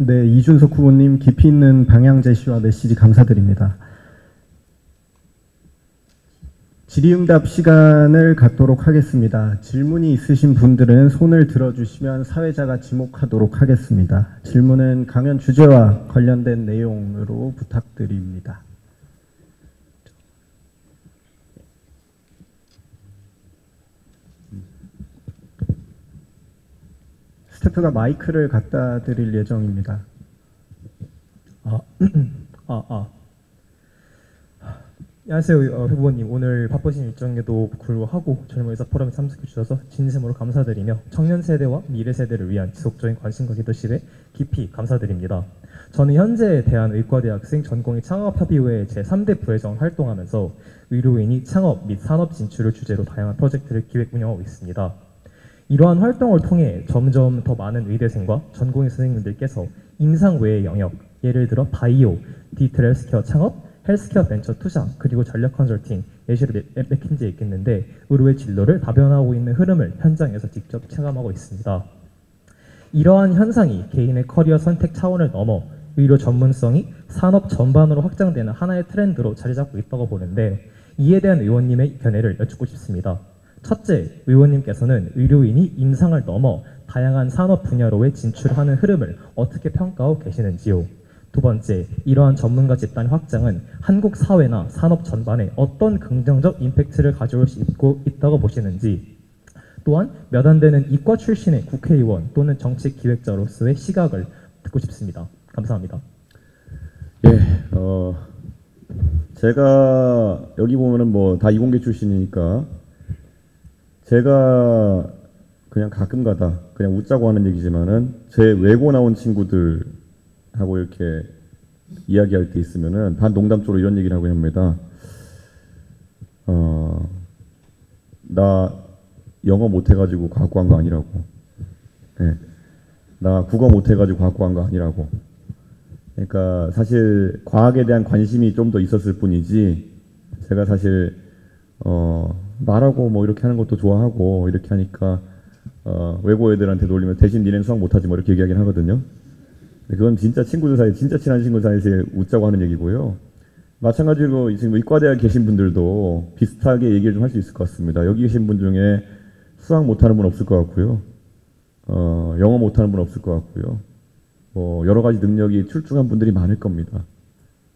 네, 이준석 후보님 깊이 있는 방향 제시와 메시지 감사드립니다. 질의응답 시간을 갖도록 하겠습니다. 질문이 있으신 분들은 손을 들어주시면 사회자가 지목하도록 하겠습니다. 질문은 강연 주제와 관련된 내용으로 부탁드립니다. 스태프가 마이크를 갖다 드릴 예정입니다. 안녕하세요, 후보님. 오늘 바쁘신 일정에도 불구하고 젊은 의사 포럼에 참석해 주셔서 진심으로 감사드리며 청년 세대와 미래 세대를 위한 지속적인 관심과 리더십에 깊이 감사드립니다. 저는 현재 대한의과대학생 전공의 창업협의회 제3대 부회장 활동하면서 의료인이 창업 및 산업 진출을 주제로 다양한 프로젝트를 기획 운영하고 있습니다. 이러한 활동을 통해 점점 더 많은 의대생과 전공의 선생님들께서 임상 외의 영역, 예를 들어 바이오, 디지털 헬스케어 창업, 헬스케어 벤처 투자, 그리고 전략 컨설팅, 예시로 맥킨지에 있겠는데 의료의 진로를 다변화하고 있는 흐름을 현장에서 직접 체감하고 있습니다. 이러한 현상이 개인의 커리어 선택 차원을 넘어 의료 전문성이 산업 전반으로 확장되는 하나의 트렌드로 자리 잡고 있다고 보는데 이에 대한 의원님의 견해를 여쭙고 싶습니다. 첫째, 의원님께서는 의료인이 임상을 넘어 다양한 산업 분야로의 진출하는 흐름을 어떻게 평가하고 계시는지요? 두 번째, 이러한 전문가 집단의 확장은 한국 사회나 산업 전반에 어떤 긍정적 임팩트를 가져올 수 있다고 보시는지, 또한 몇 안 되는 이과 출신의 국회의원 또는 정책기획자로서의 시각을 듣고 싶습니다. 감사합니다. 예, 제가 여기 보면은 뭐 다 이공계 출신이니까 제가 그냥 가끔 가다 그냥 웃자고 하는 얘기지만은 제 외고 나온 친구들하고 이렇게 이야기할 때 있으면은 반 농담적으로 이런 얘기를 하고 합니다. 나 영어 못해가지고 과학고 한 거 아니라고. 네. 나 국어 못해가지고 과학고 한 거 아니라고. 그러니까 사실 과학에 대한 관심이 좀 더 있었을 뿐이지 제가 사실 말하고 뭐 이렇게 하는 것도 좋아하고 이렇게 하니까 외고 애들한테 놀리면 대신 니네는 수학 못하지 뭐 이렇게 얘기하긴 하거든요. 그건 진짜 친구들 사이, 진짜 친한 친구들 사이에서 웃자고 하는 얘기고요. 마찬가지로 지금 의과대학에 계신 분들도 비슷하게 얘기를 좀 할 수 있을 것 같습니다. 여기 계신 분 중에 수학 못하는 분 없을 것 같고요. 영어 못하는 분 없을 것 같고요. 뭐 여러 가지 능력이 출중한 분들이 많을 겁니다.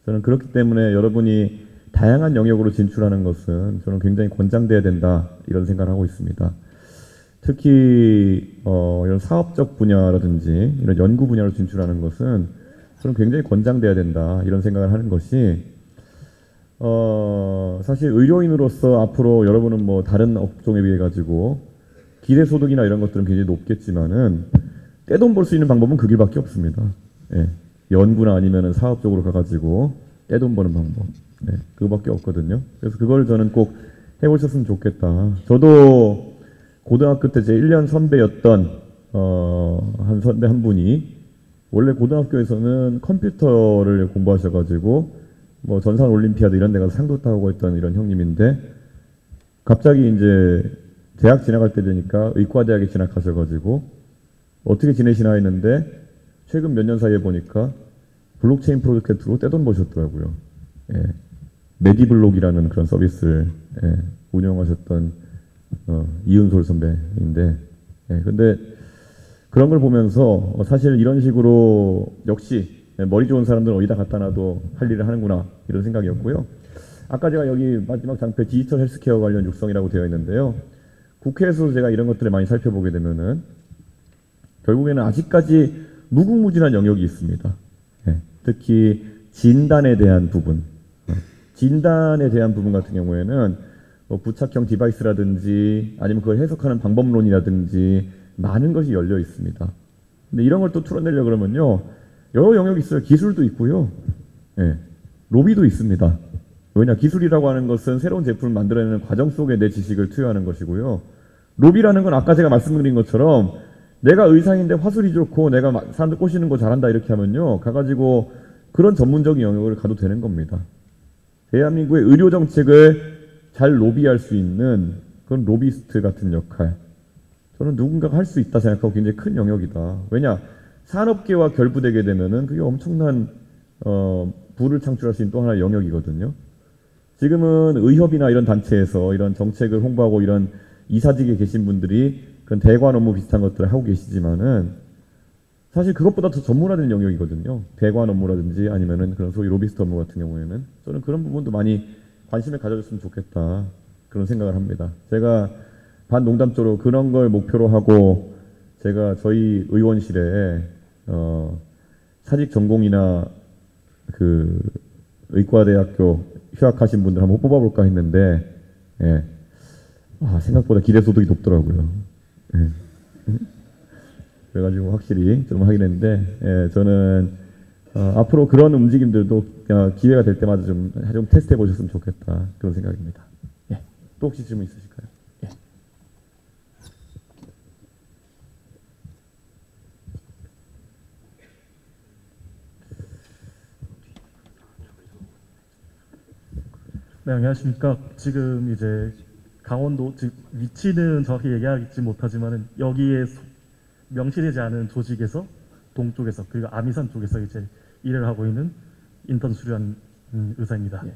저는 그렇기 때문에 여러분이 다양한 영역으로 진출하는 것은 저는 굉장히 권장돼야 된다 이런 생각을 하고 있습니다. 특히 이런 사업적 분야라든지 이런 연구 분야로 진출하는 것은 저는 굉장히 권장돼야 된다 이런 생각을 하는 것이 사실 의료인으로서 앞으로 여러분은 뭐 다른 업종에 비해 가지고 기대소득이나 이런 것들은 굉장히 높겠지만은 떼돈 벌 수 있는 방법은 그 길밖에 없습니다. 예. 연구나 아니면은 사업적으로 가가지고 떼돈 버는 방법. 네, 그거밖에 없거든요. 그래서 그걸 저는 꼭 해보셨으면 좋겠다. 저도 고등학교 때 제 1년 선배였던 한 선배 한 분이 원래 고등학교에서는 컴퓨터를 공부하셔가지고 뭐 전산 올림피아드 이런 데 가서 상도 타고 했던 이런 형님인데 갑자기 이제 대학 진학할 때 되니까 의과대학에 진학하셔가지고 어떻게 지내시나 했는데 최근 몇 년 사이에 보니까 블록체인 프로젝트로 떼돈 버셨더라고요. 예. 메디블록이라는 그런 서비스를 운영하셨던 이은솔 선배인데, 근데 그런 걸 보면서 사실 이런 식으로 역시 머리 좋은 사람들은 어디다 갖다 놔도 할 일을 하는구나 이런 생각이었고요. 아까 제가 여기 마지막 장표에 디지털 헬스케어 관련 육성이라고 되어 있는데요. 국회에서 제가 이런 것들을 많이 살펴보게 되면은 결국에는 아직까지 무궁무진한 영역이 있습니다. 특히 진단에 대한 부분. 진단에 대한 부분 같은 경우에는 뭐 부착형 디바이스라든지 아니면 그걸 해석하는 방법론이라든지 많은 것이 열려 있습니다. 근데 이런 걸 또 풀어내려고 그러면요. 여러 영역이 있어요. 기술도 있고요. 로비도 있습니다. 왜냐, 기술이라고 하는 것은 새로운 제품을 만들어내는 과정 속에 내 지식을 투여하는 것이고요. 로비라는 건 아까 제가 말씀드린 것처럼 내가 의사인데 화술이 좋고 내가 사람들 꼬시는 거 잘한다 이렇게 하면요. 가가지고 그런 전문적인 영역을 가도 되는 겁니다. 대한민국의 의료 정책을 잘 로비할 수 있는 그런 로비스트 같은 역할. 저는 누군가가 할 수 있다 생각하고 굉장히 큰 영역이다. 왜냐? 산업계와 결부되게 되면은 그게 엄청난 부를 창출할 수 있는 또 하나의 영역이거든요. 지금은 의협이나 이런 단체에서 이런 정책을 홍보하고 이런 이사직에 계신 분들이 그런 대관 업무 비슷한 것들을 하고 계시지만은 사실 그것보다 더 전문화된 영역이거든요. 대관 업무라든지 아니면은 그런 소위 로비스트 업무 같은 경우에는 저는 그런 부분도 많이 관심을 가져줬으면 좋겠다 그런 생각을 합니다. 제가 반농담적으로 그런 걸 목표로 하고 제가 저희 의원실에 사직 전공이나 그 의과대학교 휴학하신 분들 한번 뽑아볼까 했는데 예. 생각보다 기대소득이 높더라고요. 예. 그래가지고 확실히 좀 하긴 했는데 예, 저는 앞으로 그런 움직임들도 기회가 될 때마다 좀 테스트해 보셨으면 좋겠다 그런 생각입니다. 예. 또 혹시 질문 있으실까요? 예. 네, 안녕하십니까. 지금 이제 강원도 위치는 정확히 얘기하지 못하지만은 여기에 명시되지 않은 조직에서 동쪽에서 그리고 아미산 쪽에서 이제 일을 하고 있는 인턴 수료한 의사입니다. 예.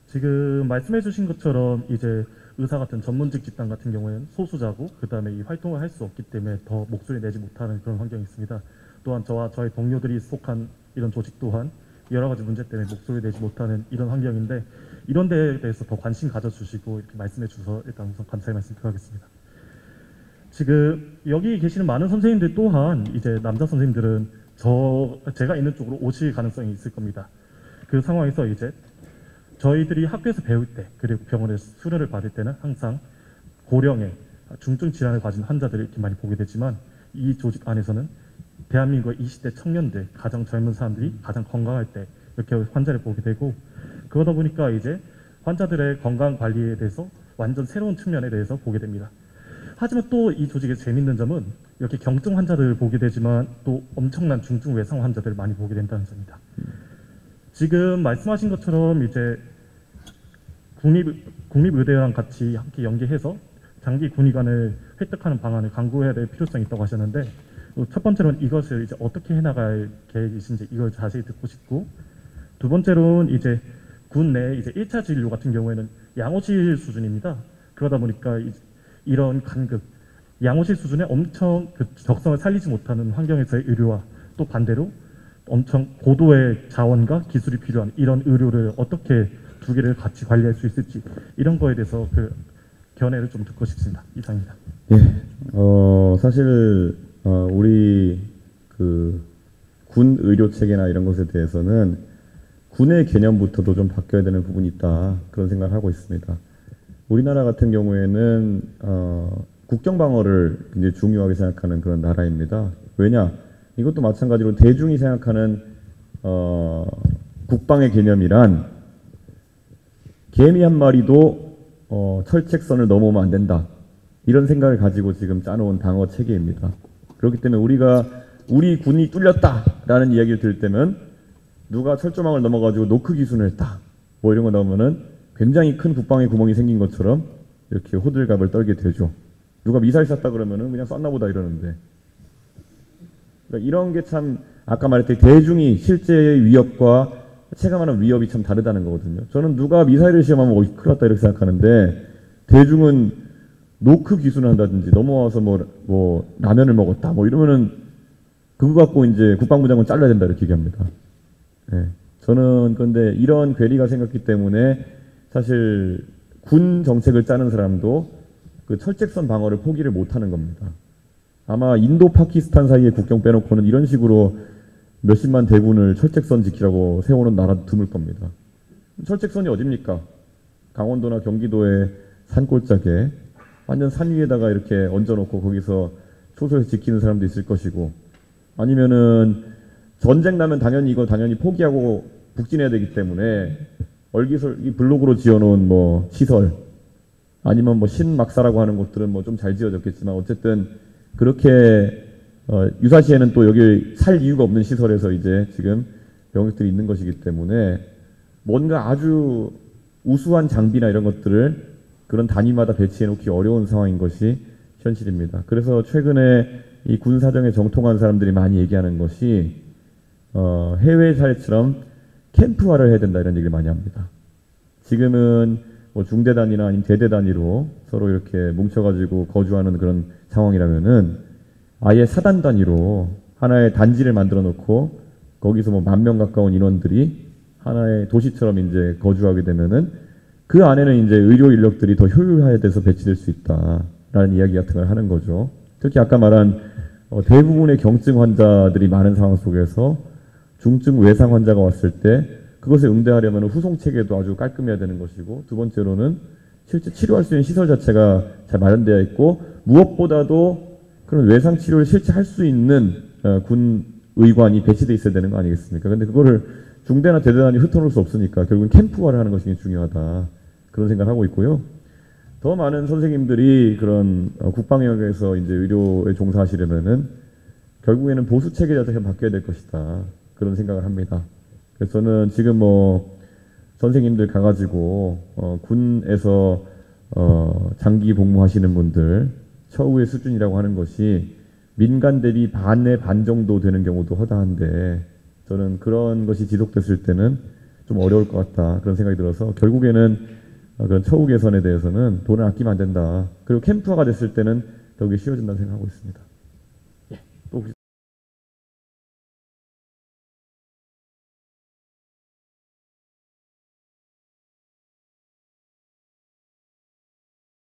지금 말씀해주신 것처럼 이제 의사 같은 전문직 집단 같은 경우에는 소수자고 그 다음에 이 활동을 할 수 없기 때문에 더 목소리 내지 못하는 그런 환경이 있습니다. 또한 저와 저희 동료들이 속한 이런 조직 또한 여러 가지 문제 때문에 목소리 내지 못하는 이런 환경인데 이런 데에 대해서 더 관심 가져주시고 이렇게 말씀해 주셔서 일단 우선 감사의 말씀 드리겠습니다. 지금 여기 계시는 많은 선생님들 또한 이제 남자 선생님들은 제가 있는 쪽으로 오실 가능성이 있을 겁니다. 그 상황에서 이제 저희들이 학교에서 배울 때 그리고 병원에서 수련을 받을 때는 항상 고령의 중증 질환을 가진 환자들을 이렇게 많이 보게 되지만 이 조직 안에서는 대한민국의 20대 청년들, 가장 젊은 사람들이 가장 건강할 때 이렇게 환자를 보게 되고 그러다 보니까 이제 환자들의 건강 관리에 대해서 완전 새로운 측면에 대해서 보게 됩니다. 하지만 또 이 조직의 재밌는 점은 이렇게 경증 환자들을 보게 되지만 또 엄청난 중증 외상 환자들을 많이 보게 된다는 점입니다. 지금 말씀하신 것처럼 이제 국립의대랑 같이 함께 연계해서 장기 군의관을 획득하는 방안을 강구해야 될 필요성이 있다고 하셨는데 첫 번째로는 이것을 이제 어떻게 해나갈 계획이신지 이걸 자세히 듣고 싶고 두 번째로는 이제 군 내 이제 1차 진료 같은 경우에는 양호실 수준입니다. 그러다 보니까 이런 간극, 양호실 수준의 엄청 그 적성을 살리지 못하는 환경에서의 의료와 또 반대로 엄청 고도의 자원과 기술이 필요한 이런 의료를 어떻게 두 개를 같이 관리할 수 있을지 이런 거에 대해서 그 견해를 좀 듣고 싶습니다. 이상입니다. 예, 사실 우리 그 군 의료 체계나 이런 것에 대해서는 군의 개념부터도 좀 바뀌어야 되는 부분이 있다 그런 생각을 하고 있습니다. 우리나라 같은 경우에는 국경 방어를 굉장히 중요하게 생각하는 그런 나라입니다. 왜냐? 이것도 마찬가지로 대중이 생각하는 국방의 개념이란 개미 한 마리도 철책선을 넘어오면 안 된다. 이런 생각을 가지고 지금 짜놓은 방어 체계입니다. 그렇기 때문에 우리 군이 뚫렸다라는 이야기를 들을 때면 누가 철조망을 넘어가지고 노크 기순을 했다. 뭐 이런 거 나오면은 굉장히 큰 국방의 구멍이 생긴 것처럼 이렇게 호들갑을 떨게 되죠. 누가 미사일 쐈다 그러면은 그냥 쐈나 보다 이러는데. 그러니까 이런 게 참 아까 말했듯이 대중이 실제의 위협과 체감하는 위협이 참 다르다는 거거든요. 저는 누가 미사일을 시험하면 큰일 났다 이렇게 생각하는데 대중은 노크 기순을 한다든지 넘어와서 뭐 라면을 먹었다 뭐 이러면은 그거 갖고 이제 국방부 장관 잘라야 된다 이렇게 얘기합니다. 네. 저는 그런데 이런 괴리가 생겼기 때문에 사실 군 정책을 짜는 사람도 그 철책선 방어를 포기를 못하는 겁니다. 아마 인도 파키스탄 사이의 국경 빼놓고는 이런 식으로 몇십만 대군을 철책선 지키라고 세우는 나라도 드물 겁니다. 철책선이 어딥니까? 강원도나 경기도의 산골짜기에 완전 산 위에다가 이렇게 얹어놓고 거기서 초소에서 지키는 사람도 있을 것이고 아니면은 전쟁 나면 당연히 포기하고 북진해야 되기 때문에 얼기설기 블록으로 지어놓은 뭐 시설 아니면 뭐 신막사라고 하는 곳들은 뭐 좀 잘 지어졌겠지만 어쨌든 그렇게 유사시에는 또 여기 살 이유가 없는 시설에서 이제 지금 병력들이 있는 것이기 때문에 뭔가 아주 우수한 장비나 이런 것들을 그런 단위마다 배치해 놓기 어려운 상황인 것이 현실입니다. 그래서 최근에 이 군 사정에 정통한 사람들이 많이 얘기하는 것이 해외 사례처럼 캠프화를 해야 된다 이런 얘기를 많이 합니다. 지금은 뭐 중대 단위나 아니면 대대 단위로 서로 이렇게 뭉쳐가지고 거주하는 그런 상황이라면은 아예 사단 단위로 하나의 단지를 만들어 놓고 거기서 뭐 10,000명 가까운 인원들이 하나의 도시처럼 이제 거주하게 되면은 그 안에는 이제 의료 인력들이 더 효율화돼서 배치될 수 있다라는 이야기 같은 걸 하는 거죠. 특히 아까 말한 대부분의 경증 환자들이 많은 상황 속에서 중증 외상 환자가 왔을 때 그것에 응대하려면 후송 체계도 아주 깔끔해야 되는 것이고, 두 번째로는 실제 치료할 수 있는 시설 자체가 잘 마련되어 있고, 무엇보다도 그런 외상 치료를 실제 할 수 있는 군 의관이 배치돼 있어야 되는 거 아니겠습니까? 근데 그거를 중대나 대대단위 흩어놓을 수 없으니까 결국은 캠프화를 하는 것이 중요하다, 그런 생각을 하고 있고요. 더 많은 선생님들이 그런 국방 영역에서 이제 의료에 종사하시려면은 결국에는 보수 체계 자체가 바뀌어야 될 것이다, 그런 생각을 합니다. 그래서 저는 지금 뭐 선생님들 가가지고 군에서 장기 복무하시는 분들 처우의 수준이라고 하는 것이 민간 대비 반의 반 정도 되는 경우도 허다한데, 저는 그런 것이 지속됐을 때는 좀 어려울 것 같다, 그런 생각이 들어서 결국에는 그런 처우 개선에 대해서는 돈을 아끼면 안 된다. 그리고 캠프화가 됐을 때는 더욱이 쉬워진다고 생각하고 있습니다.